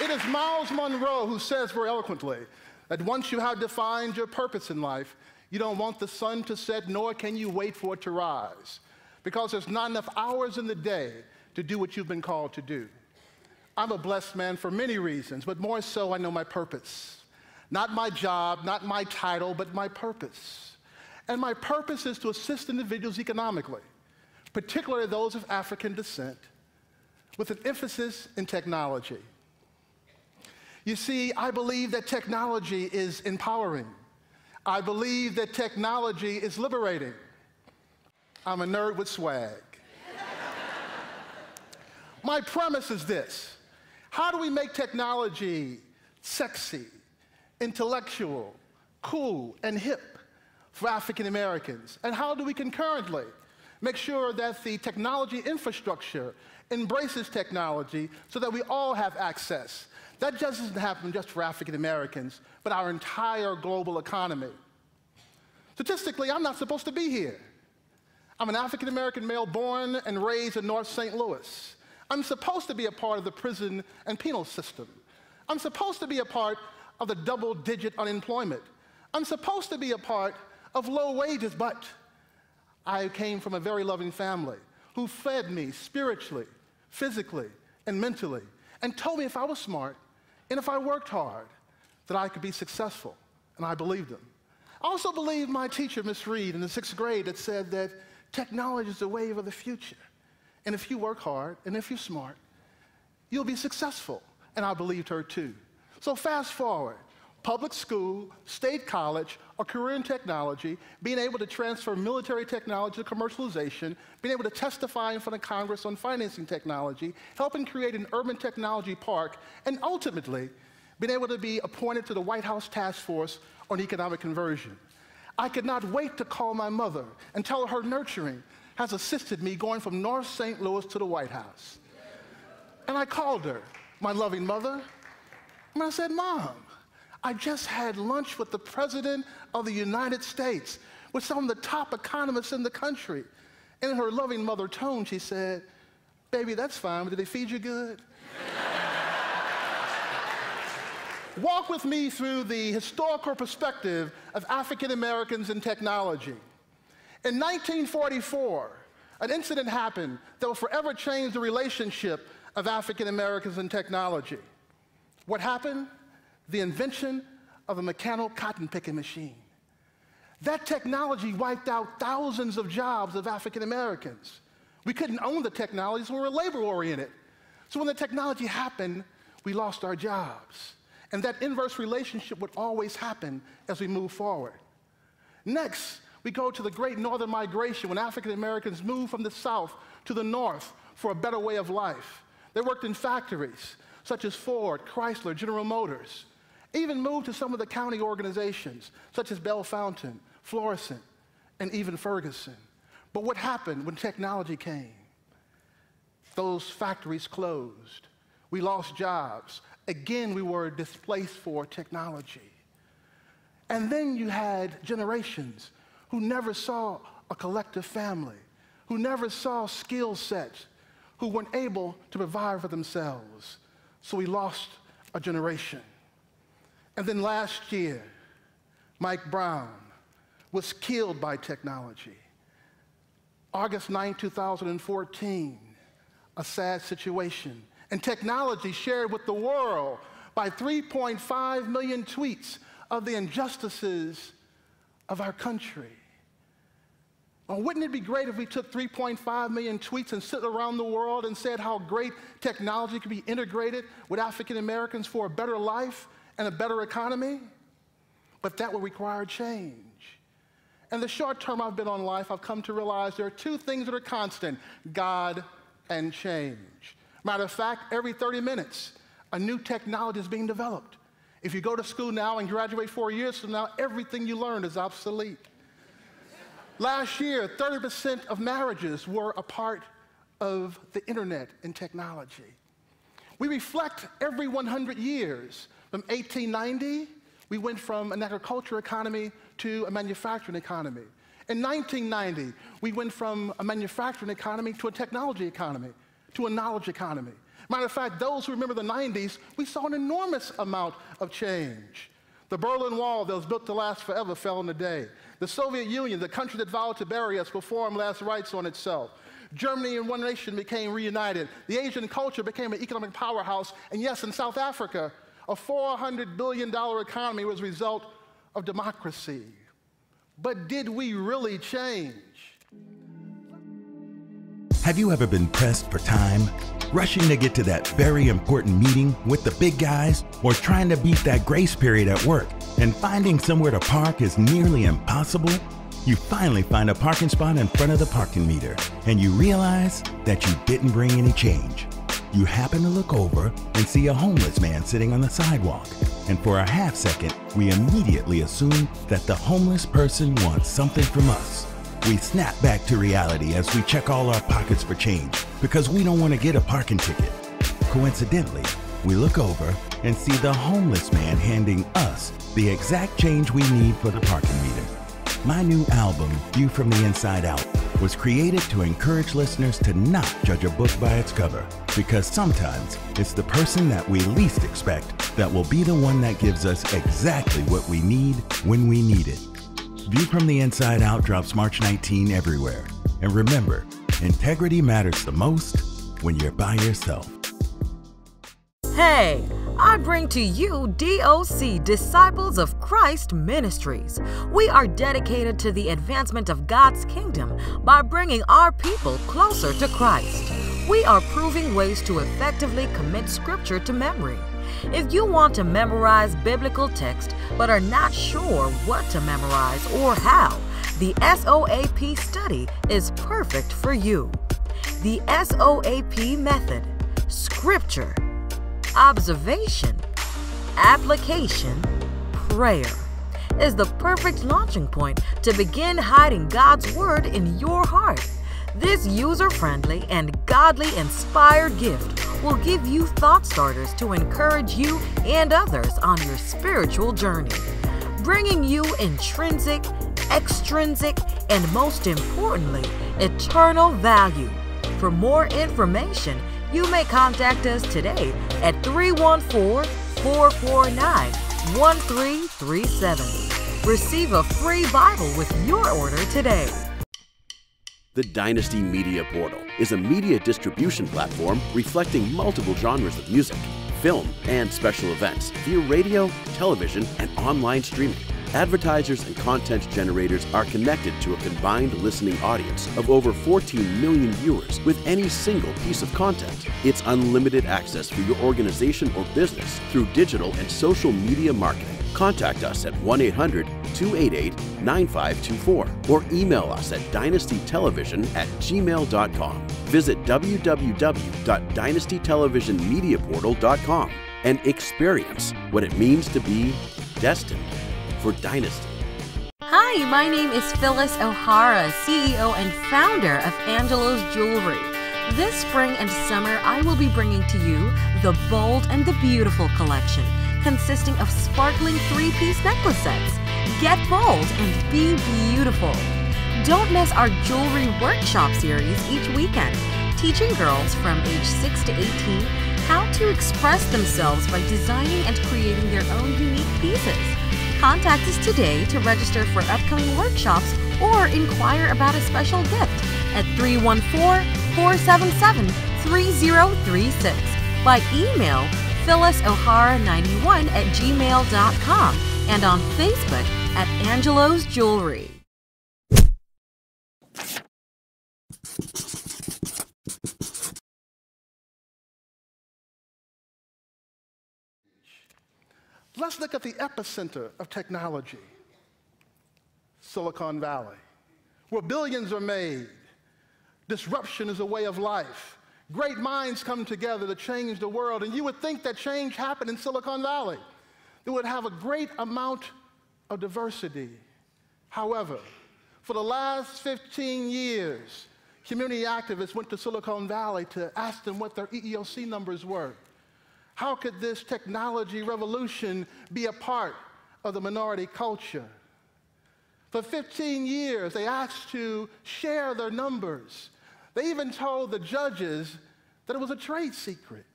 It is Miles Monroe who says very eloquently that once you have defined your purpose in life, you don't want the sun to set, nor can you wait for it to rise, because there's not enough hours in the day to do what you've been called to do. I'm a blessed man for many reasons, but more so I know my purpose. Not my job, not my title, but my purpose. And my purpose is to assist individuals economically, particularly those of African descent, with an emphasis in technology. You see, I believe that technology is empowering. I believe that technology is liberating. I'm a nerd with swag. My premise is this: how do we make technology sexy, intellectual, cool, and hip for African Americans? And how do we concurrently make sure that the technology infrastructure embraces technology so that we all have access? That doesn't happen just for African Americans, but our entire global economy. Statistically, I'm not supposed to be here. I'm an African American male born and raised in North St. Louis. I'm supposed to be a part of the prison and penal system. I'm supposed to be a part of the double-digit unemployment. I'm supposed to be a part of low wages, but I came from a very loving family who fed me spiritually, physically, and mentally, and told me if I was smart and if I worked hard, that I could be successful, and I believed them. I also believed my teacher, Miss Reed, in the 6th grade, that said that technology is the wave of the future, and if you work hard and if you're smart, you'll be successful, and I believed her too. So fast forward, public school, state college, a career in technology, being able to transfer military technology to commercialization, being able to testify in front of Congress on financing technology, helping create an urban technology park, and ultimately being able to be appointed to the White House Task Force on Economic Conversion. I could not wait to call my mother and tell her nurturing has assisted me going from North St. Louis to the White House. And I called her, my loving mother, and I said, "Mom, I just had lunch with the President of the United States, with some of the top economists in the country." And in her loving mother tone, she said, "Baby, that's fine, but did they feed you good?" Walk with me through the historical perspective of African Americans in technology. In 1944, an incident happened that will forever change the relationship of African Americans in technology. What happened? The invention of a mechanical cotton picking machine. That technology wiped out thousands of jobs of African Americans. We couldn't own the technology, so we were labor-oriented. So when the technology happened, we lost our jobs. And that inverse relationship would always happen as we move forward. Next, we go to the Great Northern Migration, when African Americans moved from the South to the North for a better way of life. They worked in factories such as Ford, Chrysler, General Motors, even moved to some of the county organizations such as Bell Fountain, Florissant, and even Ferguson. But what happened when technology came? Those factories closed. We lost jobs. Again, we were displaced for technology. And then you had generations who never saw a collective family, who never saw skill sets, who weren't able to provide for themselves. So we lost a generation. And then last year, Mike Brown was killed by technology. August 9, 2014, a sad situation. And technology shared with the world by 3.5 million tweets of the injustices of our country. Well, wouldn't it be great if we took 3.5 million tweets and sit around the world and said how great technology could be integrated with African Americans for a better life and a better economy? But that would require change. In the short term I've been on life, I've come to realize there are two things that are constant: God and change. Matter of fact, every 30 minutes, a new technology is being developed. If you go to school now and graduate 4 years from now, everything you learned is obsolete. Last year, 30% of marriages were a part of the internet and technology. We reflect every 100 years. From 1890, we went from an agricultural economy to a manufacturing economy. In 1990, we went from a manufacturing economy to a technology economy, to a knowledge economy. Matter of fact, those who remember the 90s, we saw an enormous amount of change. The Berlin Wall that was built to last forever fell in a day. The Soviet Union, the country that vowed to bury us, performed last rites on itself. Germany and one nation became reunited. The Asian culture became an economic powerhouse. And yes, in South Africa, a $400 billion economy was a result of democracy. But did we really change? Have you ever been pressed for time? Rushing to get to that very important meeting with the big guys, or trying to beat that grace period at work and finding somewhere to park is nearly impossible? You finally find a parking spot in front of the parking meter and you realize that you didn't bring any change. You happen to look over and see a homeless man sitting on the sidewalk, and for a half second we immediately assume that the homeless person wants something from us. We snap back to reality as we check all our pockets for change because we don't want to get a parking ticket. Coincidentally, we look over and see the homeless man handing us the exact change we need for the parking meter. My new album, View from the Inside Out, was created to encourage listeners to not judge a book by its cover, because sometimes it's the person that we least expect that will be the one that gives us exactly what we need when we need it. View from the Inside Out drops March 19 everywhere. And remember, integrity matters the most when you're by yourself. Hey, I bring to you DOC, Disciples of Christ Ministries. We are dedicated to the advancement of God's kingdom by bringing our people closer to Christ. We are proving ways to effectively commit Scripture to memory. If you want to memorize biblical text but are not sure what to memorize or how, the SOAP study is perfect for you. The SOAP method: Scripture, observation, application, prayer, is the perfect launching point to begin hiding God's Word in your heart. This user-friendly and godly-inspired gift will give you thought starters to encourage you and others on your spiritual journey, bringing you intrinsic, extrinsic, and most importantly, eternal value. For more information, you may contact us today at 314-449-1337. Receive a free Bible with your order today. The Dynasty Media Portal is a media distribution platform reflecting multiple genres of music, film, and special events via radio, television, and online streaming. Advertisers and content generators are connected to a combined listening audience of over 14 million viewers with any single piece of content. It's unlimited access for your organization or business through digital and social media marketing. Contact us at 1-800-288-9524 or email us at dynastytelevision@gmail.com. Visit www.dynastytelevisionmediaportal.com and experience what it means to be destined for Dynasty. Hi, my name is Phyllis O'Hara, CEO and founder of Angelo's Jewelry. This spring and summer, I will be bringing to you the Bold and the Beautiful collection, consisting of sparkling 3-piece necklace sets. Get bold and be beautiful. Don't miss our jewelry workshop series each weekend, teaching girls from age 6 to 18 how to express themselves by designing and creating their own unique pieces. Contact us today to register for upcoming workshops or inquire about a special gift at 314-477-3036 by email phyllisohara91@gmail.com and on Facebook at Angelo's Jewelry. Let's look at the epicenter of technology, Silicon Valley, where billions are made. Disruption is a way of life. Great minds come together to change the world, and you would think that change happened in Silicon Valley. It would have a great amount of diversity. However, for the last 15 years, community activists went to Silicon Valley to ask them what their EEOC numbers were. How could this technology revolution be a part of the minority culture? For 15 years, they asked to share their numbers. They even told the judges that it was a trade secret.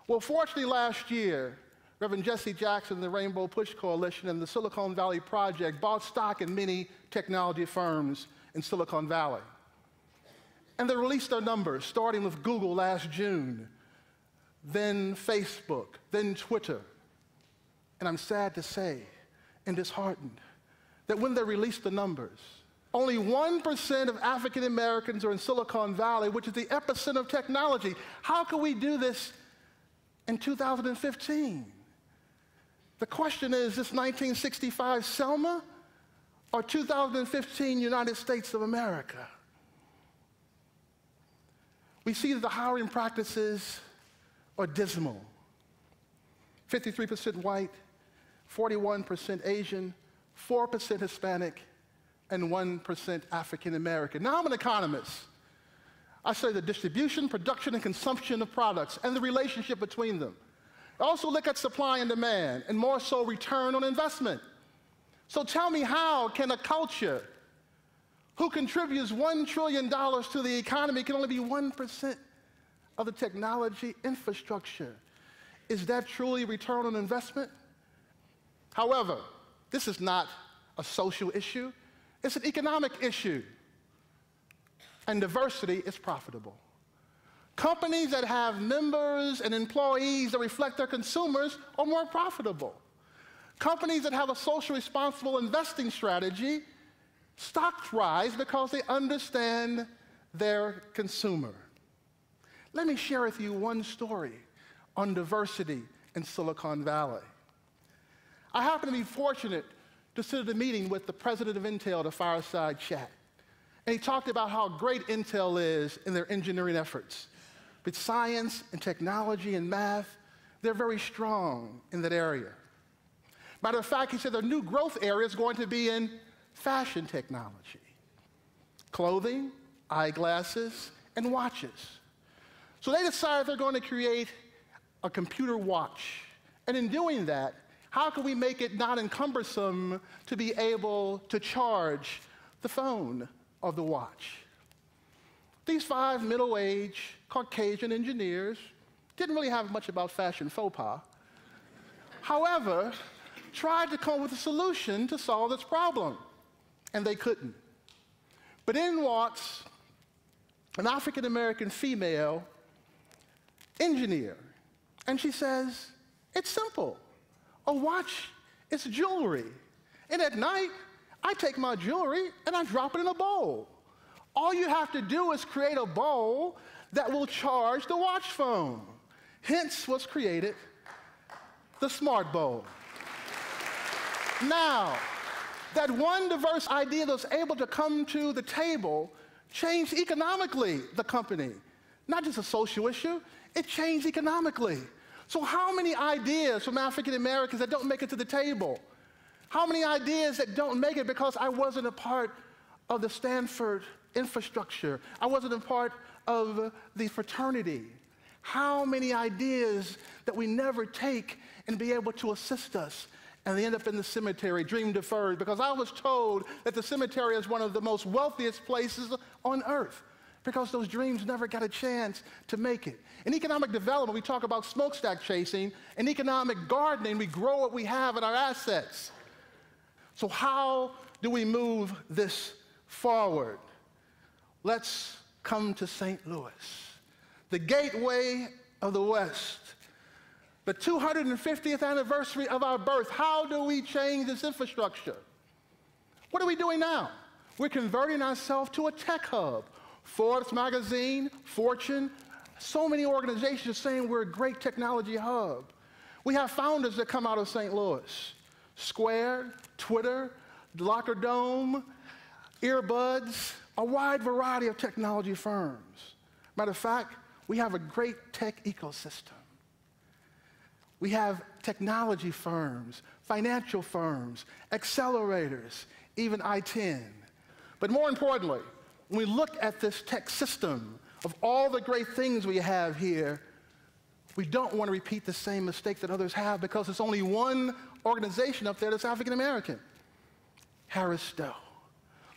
Well, fortunately, last year, Reverend Jesse Jackson, the Rainbow Push Coalition, and the Silicon Valley Project bought stock in many technology firms in Silicon Valley. And they released their numbers, starting with Google last June, then Facebook, then Twitter. And I'm sad to say, and disheartened, that when they released the numbers, only 1% of African Americans are in Silicon Valley, which is the epicenter of technology. How can we do this in 2015? The question is this 1965 Selma or 2015 United States of America? We see that the hiring practices are dismal. 53% white, 41% Asian, 4% Hispanic, and 1% African American. Now, I'm an economist. I study the distribution, production, and consumption of products and the relationship between them. I also look at supply and demand, and more so return on investment. So tell me, how can a culture who contributes $1 trillion to the economy can only be 1% of the technology infrastructure? Is that truly return on investment? However, this is not a social issue. It's an economic issue. And diversity is profitable. Companies that have members and employees that reflect their consumers are more profitable. Companies that have a social responsible investing strategy, stocks rise because they understand their consumer. Let me share with you one story on diversity in Silicon Valley. I happen to be fortunate to sit at a meeting with the president of Intel, the fireside chat. And he talked about how great Intel is in their engineering efforts. But science and technology and math, they're very strong in that area. Matter of fact, he said their new growth area is going to be in fashion technology, clothing, eyeglasses, and watches. So they decided they're going to create a computer watch. And in doing that, how can we make it not cumbersome to be able to charge the phone or the watch? These 5 middle-aged Caucasian engineers didn't really have much about fashion faux pas. However, tried to come up with a solution to solve this problem, and they couldn't. But in walks an African-American female engineer, and she says, it's simple. A watch is jewelry, and at night, I take my jewelry and I drop it in a bowl. All you have to do is create a bowl that will charge the watch phone. Hence was created the smart bowl. Now, that one diverse idea that was able to come to the table changed economically the company. Not just a social issue, it changed economically. So how many ideas from African Americans that don't make it to the table? How many ideas that don't make it because I wasn't a part of the Stanford infrastructure? I wasn't a part of the fraternity. How many ideas that we never take and be able to assist us, and they end up in the cemetery, dream deferred, because I was told that the cemetery is one of the most wealthiest places on earth, because those dreams never got a chance to make it. In economic development, we talk about smokestack chasing. In economic gardening, we grow what we have in our assets. So how do we move this forward? Let's come to St. Louis, the gateway of the West, the 250th anniversary of our birth. How do we change this infrastructure? What are we doing now? We're converting ourselves to a tech hub. Forbes magazine, Fortune, so many organizations are saying we're a great technology hub. We have founders that come out of St. Louis. Square, Twitter, Locker Dome, Earbuds, a wide variety of technology firms. Matter of fact, we have a great tech ecosystem. We have technology firms, financial firms, accelerators, even I-10. But more importantly, when we look at this tech system of all the great things we have here, we don't want to repeat the same mistake that others have, because there's only one organization up there that's African American, Harris Stowe.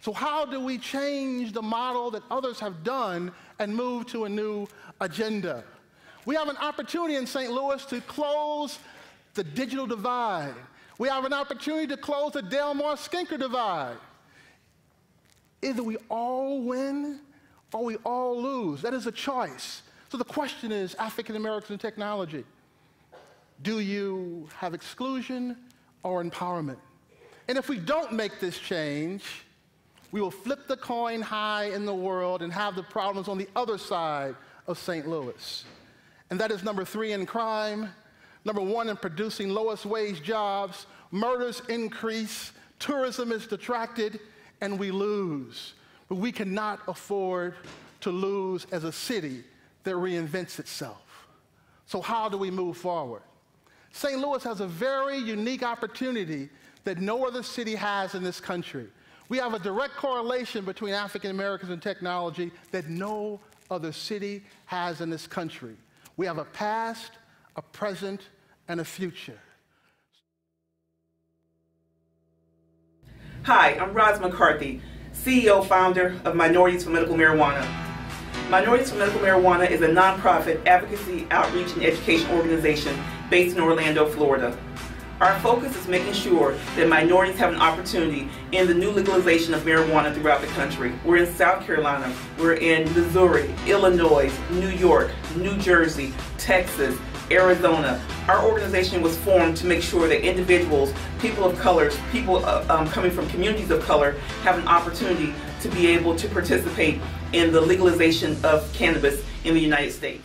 So how do we change the model that others have done and move to a new agenda? We have an opportunity in St. Louis to close the digital divide. We have an opportunity to close the Delmar-Skinker divide. Either we all win or we all lose. That is a choice. So the question is, African Americans in technology, do you have exclusion or empowerment? And if we don't make this change, we will flip the coin high in the world and have the problems on the other side of St. Louis. And that is number 3 in crime, number 1 in producing lowest wage jobs, murders increase, tourism is detracted, and we lose. But we cannot afford to lose as a city that reinvents itself. So how do we move forward? St. Louis has a very unique opportunity that no other city has in this country. We have a direct correlation between African Americans and technology that no other city has in this country. We have a past, a present, and a future. Hi, I'm McCarthy, CEO, founder of Minorities for Medical Marijuana. Minorities for Medical Marijuana is a nonprofit advocacy, outreach, and education organization based in Orlando, Florida. Our focus is making sure that minorities have an opportunity in the new legalization of marijuana throughout the country. We're in South Carolina, we're in Missouri, Illinois, New York, New Jersey, Texas, Arizona. Our organization was formed to make sure that individuals, people of color, people coming from communities of color have an opportunity to be able to participate in the legalization of cannabis in the United States.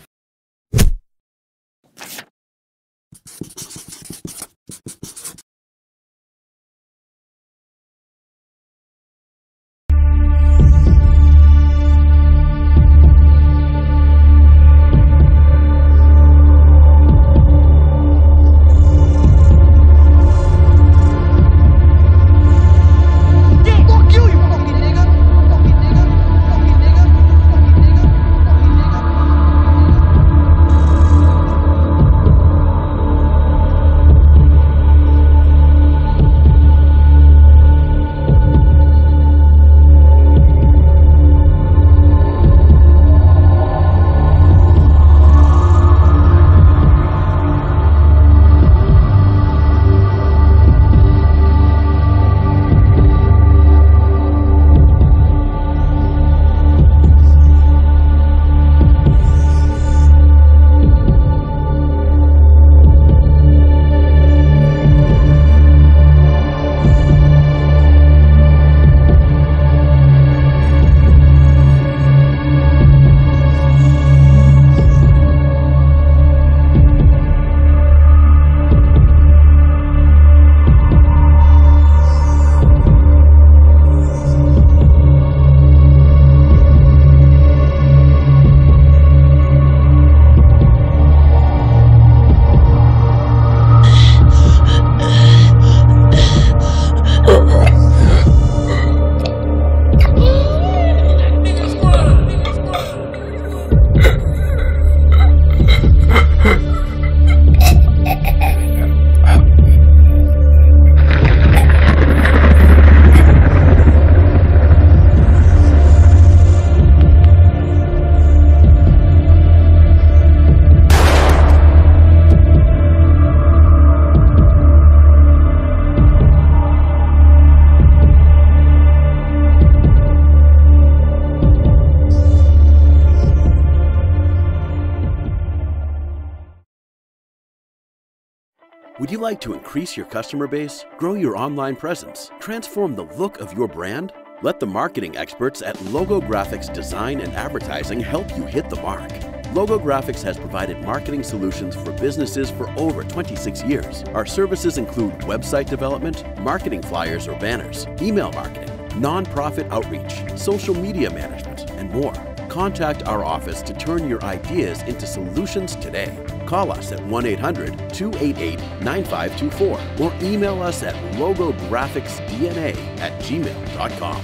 Would you like to increase your customer base, grow your online presence, transform the look of your brand? Let the marketing experts at Logo Graphics Design and Advertising help you hit the mark. Logo Graphics has provided marketing solutions for businesses for over 26 years. Our services include website development, marketing flyers or banners, email marketing, nonprofit outreach, social media management, and more. Contact our office to turn your ideas into solutions today. Call us at 1-800-288-9524 or email us at logographicsdna@gmail.com.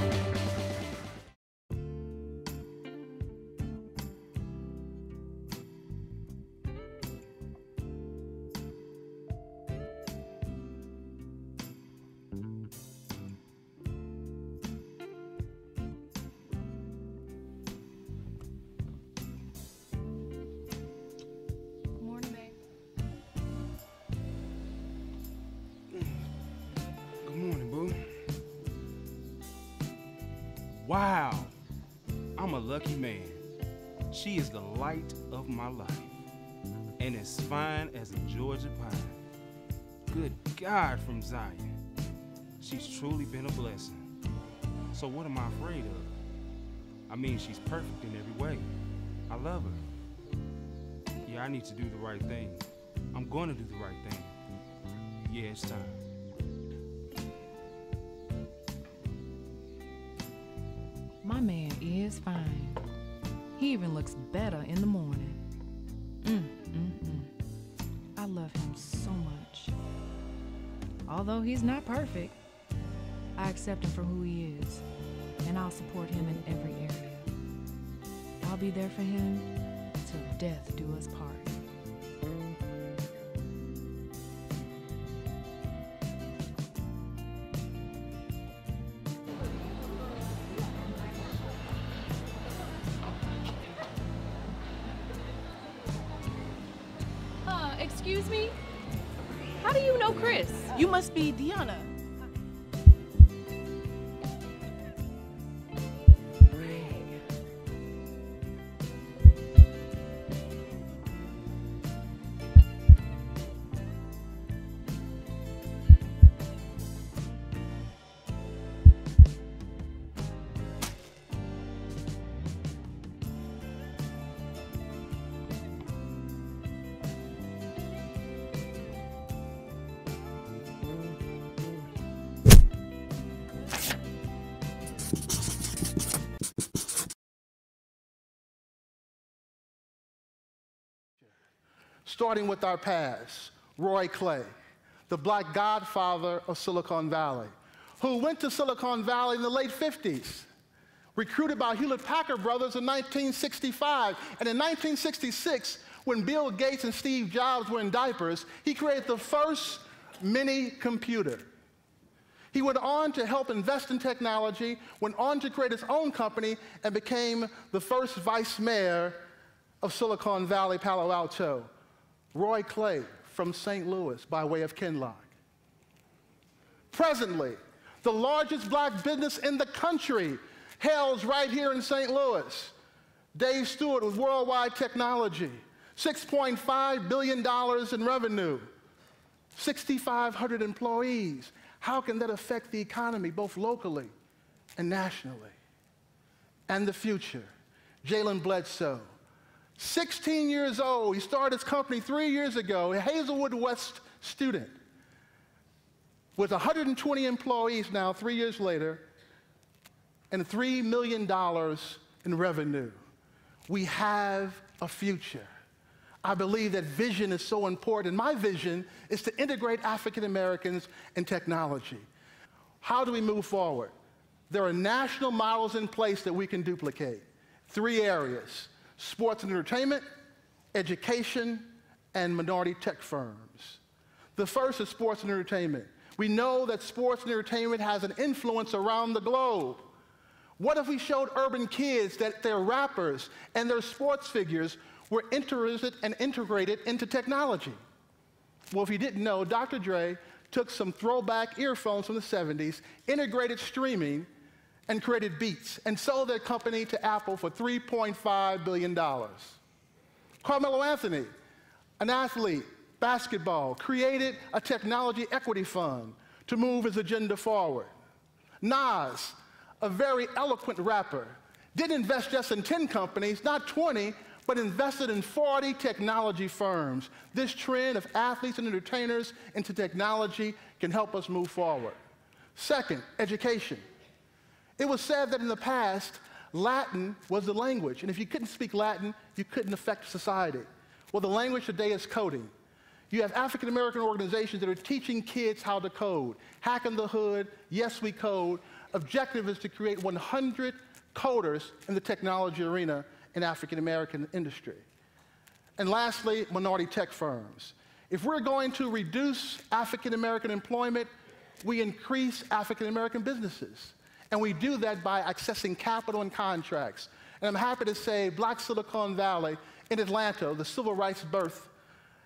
Wow, I'm a lucky man. She is the light of my life, and as fine as a Georgia pine. Good God from Zion. She's truly been a blessing. So what am I afraid of? I mean, she's perfect in every way. I love her. Yeah, I need to do the right thing. I'm gonna do the right thing. Yeah, it's time. My man is fine. He even looks better in the morning. I love him so much. Although he's not perfect, I accept him for who he is, and I'll support him in every area. I'll be there for him till death do us part. Excuse me? How do you know Chris? You must be Deanna. Starting with our past, Roy Clay, the black godfather of Silicon Valley, who went to Silicon Valley in the late 50s, recruited by Hewlett-Packard brothers in 1965. And in 1966, when Bill Gates and Steve Jobs were in diapers, he created the first mini computer. He went on to help invest in technology, went on to create his own company, and became the first vice mayor of Silicon Valley, Palo Alto. Roy Clay from St. Louis by way of Kinloch. Presently, the largest black business in the country hails right here in St. Louis. Dave Stewart with Worldwide Technology, $6.5 billion in revenue, 6,500 employees. How can that affect the economy, both locally and nationally? And the future, Jalen Bledsoe, 16 years old. He started his company 3 years ago, a Hazelwood West student, with 120 employees now 3 years later, and $3 million in revenue. We have a future. I believe that vision is so important. My vision is to integrate African Americans in technology. How do we move forward? There are national models in place that we can duplicate. 3 areas: sports and entertainment, education, and minority tech firms. The first is sports and entertainment. We know that sports and entertainment has an influence around the globe. What if we showed urban kids that their rappers and their sports figures were interested and integrated into technology? Well, if you didn't know, Dr. Dre took some throwback earphones from the 70s, integrated streaming, and created Beats, and sold their company to Apple for $3.5 billion. Carmelo Anthony, an athlete, basketball, created a technology equity fund to move his agenda forward. Nas, a very eloquent rapper, didn't invest just in 10 companies, not 20, but invested in 40 technology firms. This trend of athletes and entertainers into technology can help us move forward. Second, education. It was said that in the past, Latin was the language, and if you couldn't speak Latin, you couldn't affect society. Well, the language today is coding. You have African American organizations that are teaching kids how to code. Hack in the Hood, Yes We Code. Objective is to create 100 coders in the technology arena in African American industry. And lastly, minority tech firms. If we're going to reduce African American employment, we increase African American businesses. And we do that by accessing capital and contracts. And I'm happy to say Black Silicon Valley in Atlanta, the civil rights birth,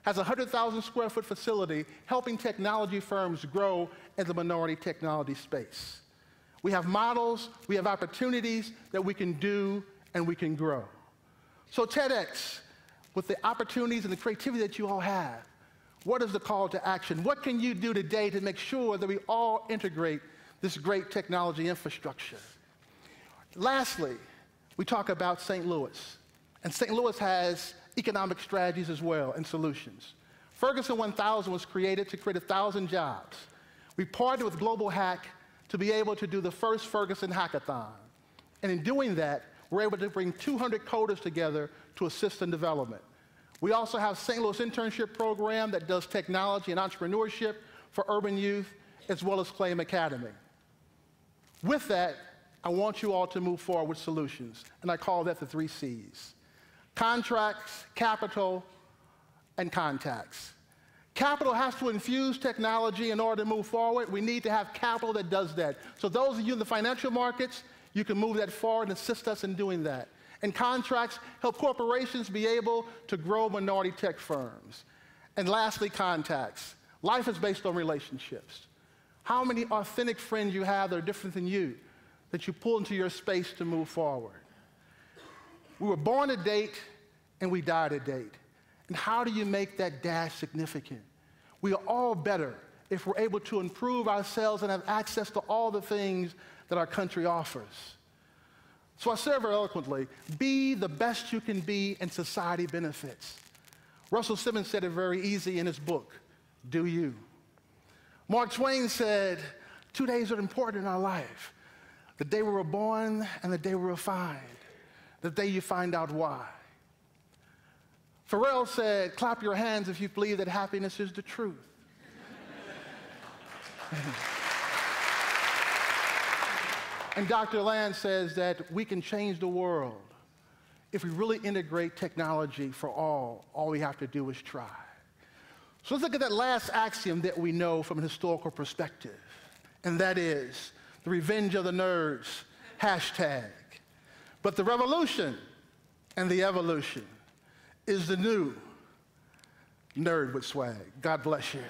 has a 100,000 square foot facility helping technology firms grow in the minority technology space. We have models, we have opportunities that we can do and we can grow. So TedX, with the opportunities and the creativity that you all have, what is the call to action? What can you do today to make sure that we all integrate this great technology infrastructure? Lastly, we talk about St. Louis. And St. Louis has economic strategies as well and solutions. Ferguson 1000 was created to create 1,000 jobs. We partnered with Global Hack to be able to do the first Ferguson hackathon. And in doing that, we're able to bring 200 coders together to assist in development. We also have St. Louis internship program that does technology and entrepreneurship for urban youth, as well as Claim Academy. With that, I want you all to move forward with solutions, and I call that the 3 C's. Contracts, capital, and contacts. Capital has to infuse technology in order to move forward. We need to have capital that does that. So those of you in the financial markets, you can move that forward and assist us in doing that. And contracts help corporations be able to grow minority tech firms. And lastly, contacts. Life is based on relationships. How many authentic friends you have that are different than you, that you pull into your space to move forward? We were born a date and we died a date. And how do you make that dash significant? We are all better if we're able to improve ourselves and have access to all the things that our country offers. So I say very eloquently, be the best you can be and society benefits. Russell Simmons said it very easy in his book, Do You. Mark Twain said, 2 days are important in our life. The day we were born and the day we were found. The day you find out why. Pharrell said, clap your hands if you believe that happiness is the truth. And Dr. Land says that we can change the world if we really integrate technology for all. All we have to do is try. So let's look at that last axiom that we know from a historical perspective, and that is the revenge of the nerds, hashtag. But the revolution and the evolution is the new nerd with swag. God bless you.